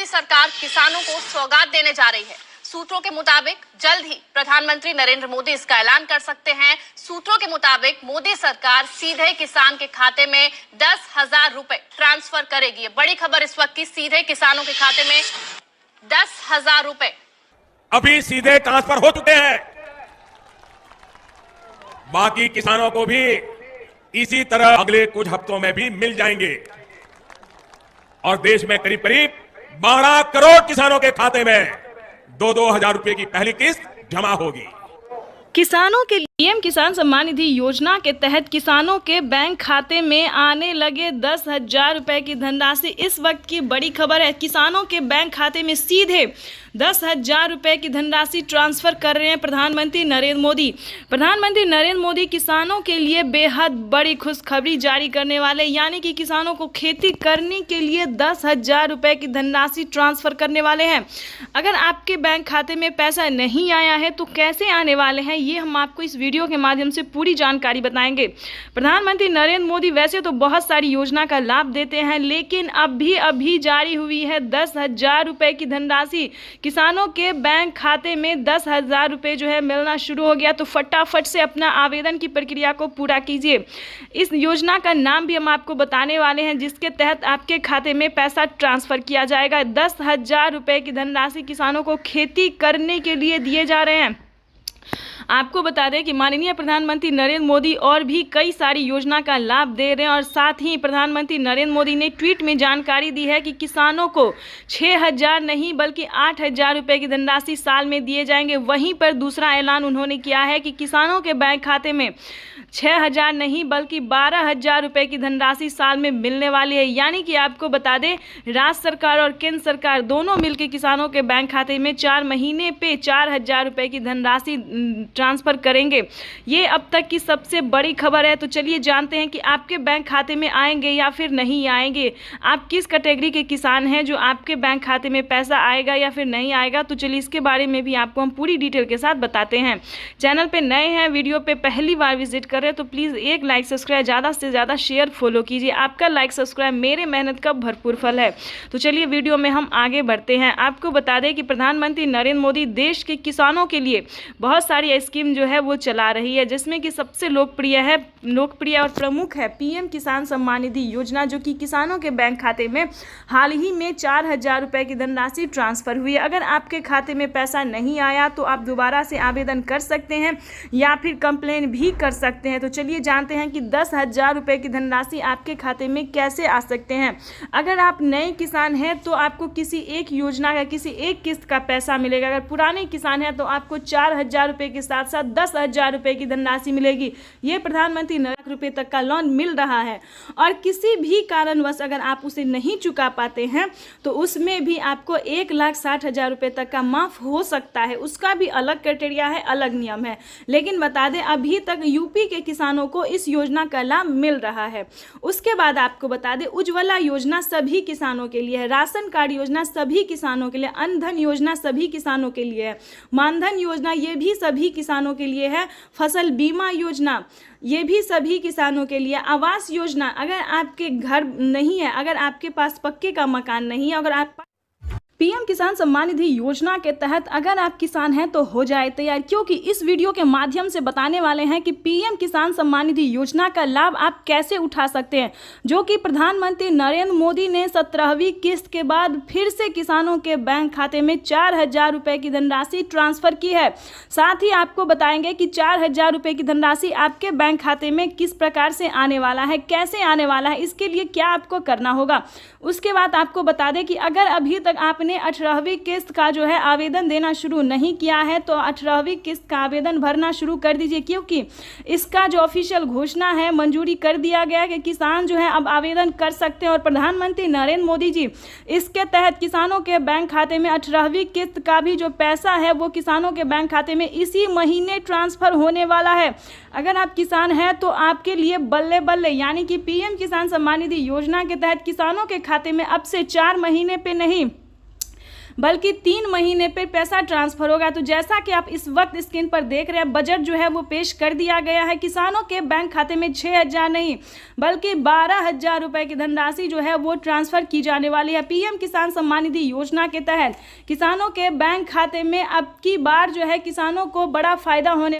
मोदी सरकार किसानों को सौगात देने जा रही है। सूत्रों के मुताबिक जल्द ही प्रधानमंत्री नरेंद्र मोदी इसका ऐलान कर सकते हैं। सूत्रों के मुताबिक मोदी सरकार सीधे किसान के खाते में 10,000 रुपए ट्रांसफर करेगी। बड़ी खबर इस वक्त की, सीधे किसानों के खाते में 10,000 रुपए अभी सीधे ट्रांसफर हो चुके हैं। बाकी किसानों को भी इसी तरह अगले कुछ हफ्तों में भी मिल जाएंगे और देश में करीब करीब 12 करोड़ किसानों के खाते में 2-2 हजार रुपए की पहली किस्त जमा होगी। किसानों के पीएम किसान सम्मान निधि योजना के तहत किसानों के बैंक खाते में आने लगे 10,000 रुपए की धनराशि। इस वक्त की बड़ी खबर है, किसानों के बैंक खाते में सीधे 10,000 रुपए की धनराशि ट्रांसफर कर रहे हैं प्रधानमंत्री नरेंद्र मोदी। प्रधानमंत्री नरेंद्र मोदी किसानों के लिए बेहद बड़ी खुशखबरी जारी करने वाले, यानी कि किसानों को खेती करने के लिए 10,000 रुपए की धनराशि ट्रांसफर करने वाले हैं। अगर आपके बैंक खाते में पैसा नहीं आया है तो कैसे आने वाले हैं, ये हम आपको इस वीडियो के माध्यम से पूरी जानकारी बताएंगे। प्रधानमंत्री नरेंद्र मोदी वैसे तो बहुत सारी योजना का लाभ देते हैं, लेकिन अभी जारी हुई है 10,000 रुपए की धनराशि। किसानों के बैंक खाते में 10,000 रुपए जो है मिलना शुरू हो गया, तो फटाफट से अपना आवेदन की प्रक्रिया को पूरा कीजिए। इस योजना का नाम भी हम आपको बताने वाले हैं, जिसके तहत आपके खाते में पैसा ट्रांसफर किया जाएगा। 10,000 रुपए की धनराशि किसानों को खेती करने के लिए दिए जा रहे हैं। आपको बता दें कि माननीय प्रधानमंत्री नरेंद्र मोदी और भी कई सारी योजना का लाभ दे रहे हैं और साथ ही प्रधानमंत्री नरेंद्र मोदी ने ट्वीट में जानकारी दी है कि किसानों को 6,000 नहीं बल्कि 8,000 रुपए की धनराशि साल में दिए जाएंगे। वहीं पर दूसरा ऐलान उन्होंने किया है कि किसानों के बैंक खाते में 6,000 नहीं बल्कि 12,000 रुपए की धनराशि साल में मिलने वाली है। यानी कि आपको बता दें, राज्य सरकार और केंद्र सरकार दोनों मिलकर किसानों के बैंक खाते में 4 महीने पे 4,000 रुपए की धनराशि ट्रांसफर करेंगे। ये अब तक की सबसे बड़ी खबर है। तो चलिए जानते हैं कि आपके बैंक खाते में आएंगे या फिर नहीं आएंगे। आप किस कैटेगरी के किसान हैं जो आपके बैंक खाते में पैसा आएगा या फिर नहीं आएगा, तो चलिए इसके बारे में भी आपको हम पूरी डिटेल के साथ बताते हैं। चैनल पे नए हैं, वीडियो पे पहली बार विजिट कर रहे हैं तो प्लीज़ एक लाइक सब्सक्राइब, ज़्यादा से ज़्यादा शेयर फॉलो कीजिए। आपका लाइक सब्सक्राइब मेरे मेहनत का भरपूर फल है। तो चलिए वीडियो में हम आगे बढ़ते हैं। आपको बता दें कि प्रधानमंत्री नरेंद्र मोदी देश के किसानों के लिए बहुत सारी स्कीम जो है वो चला रही है, जिसमें कि सबसे लोकप्रिय और प्रमुख है पीएम किसान सम्मान निधि योजना, जो कि किसानों के बैंक खाते में हाल ही में 4,000 रुपए की धनराशि ट्रांसफर हुई है। अगर आपके खाते में पैसा नहीं आया तो आप दोबारा से आवेदन कर सकते हैं या फिर कंप्लेन भी कर सकते हैं। तो चलिए जानते हैं कि 10,000 रुपए की धनराशि आपके खाते में कैसे आ सकते हैं। अगर आप नए किसान हैं तो आपको किसी एक योजना का किसी एक किस्त का पैसा मिलेगा। अगर पुराने किसान हैं तो आपको 4,000 रुपए के साथ साथ 10,000 रुपए की धनराशि मिलेगी। ये प्रधानमंत्री लाख रुपए तक का लोन मिल रहा है और किसी भी कारणवश अगर आप उसे नहीं चुका पाते हैं तो उसमें भी आपको 1,60,000 रुपए तक का माफ हो सकता है। उसका भी अलग क्राइटेरिया है, अलग नियम है। लेकिन बता दें, अभी तक यूपी के किसानों को इस योजना का लाभ मिल रहा है। उसके बाद आपको बता दें, उज्ज्वला योजना सभी किसानों के लिए है, राशन कार्ड योजना सभी किसानों के लिए, अनधन योजना सभी किसानों के लिए है, मानधन योजना ये भी सभी किसानों के लिए है, फसल बीमा योजना ये भी सभी किसानों के लिए, आवास योजना अगर आपके घर नहीं है, अगर आपके पास पक्के का मकान नहीं है, अगर आप पीएम किसान सम्मान निधि योजना के तहत अगर आप किसान हैं तो हो जाए तैयार, क्योंकि इस वीडियो के माध्यम से बताने वाले हैं कि पीएम किसान सम्मान निधि योजना का लाभ आप कैसे उठा सकते हैं, जो कि प्रधानमंत्री नरेंद्र मोदी ने 17वीं किस्त के बाद फिर से किसानों के बैंक खाते में 4,000 रुपए की धनराशि ट्रांसफर की है। साथ ही आपको बताएंगे कि 4,000 रुपए की धनराशि आपके बैंक खाते में किस प्रकार से आने वाला है, कैसे आने वाला है, इसके लिए क्या आपको करना होगा। उसके बाद आपको बता दें कि अगर अभी तक आपने 18वीं किस्त का जो है आवेदन देना शुरू नहीं किया है तो 18वीं किस्त का आवेदन भरना शुरू कर दीजिए, क्योंकि इसका जो ऑफिशियल घोषणा है, मंजूरी कर दिया गया कि किसान जो है अब आवेदन कर सकते हैं। और प्रधानमंत्री नरेंद्र मोदी जी इसके तहत किसानों के बैंक खाते में 18वीं किस्त का भी जो पैसा है वो किसानों के बैंक खाते में इसी महीने ट्रांसफर होने वाला है। अगर आप किसान हैं तो आपके लिए बल्ले बल्ले, यानी कि पीएम किसान सम्मान निधि योजना के तहत किसानों के खाते में अब से 4 महीने पे नहीं बल्कि 3 महीने पे पैसा ट्रांसफर होगा। तो जैसा कि आप इस वक्त स्क्रीन पर देख रहे हैं, बजट जो है वो पेश कर दिया गया है। किसानों के बैंक खाते में 6,000 नहीं बल्कि 12,000 रुपए की धनराशि जो है वो ट्रांसफर की जाने वाली है। पीएम किसान सम्मान निधि योजना के तहत किसानों के बैंक खाते में अब की बार जो है किसानों को बड़ा फायदा होने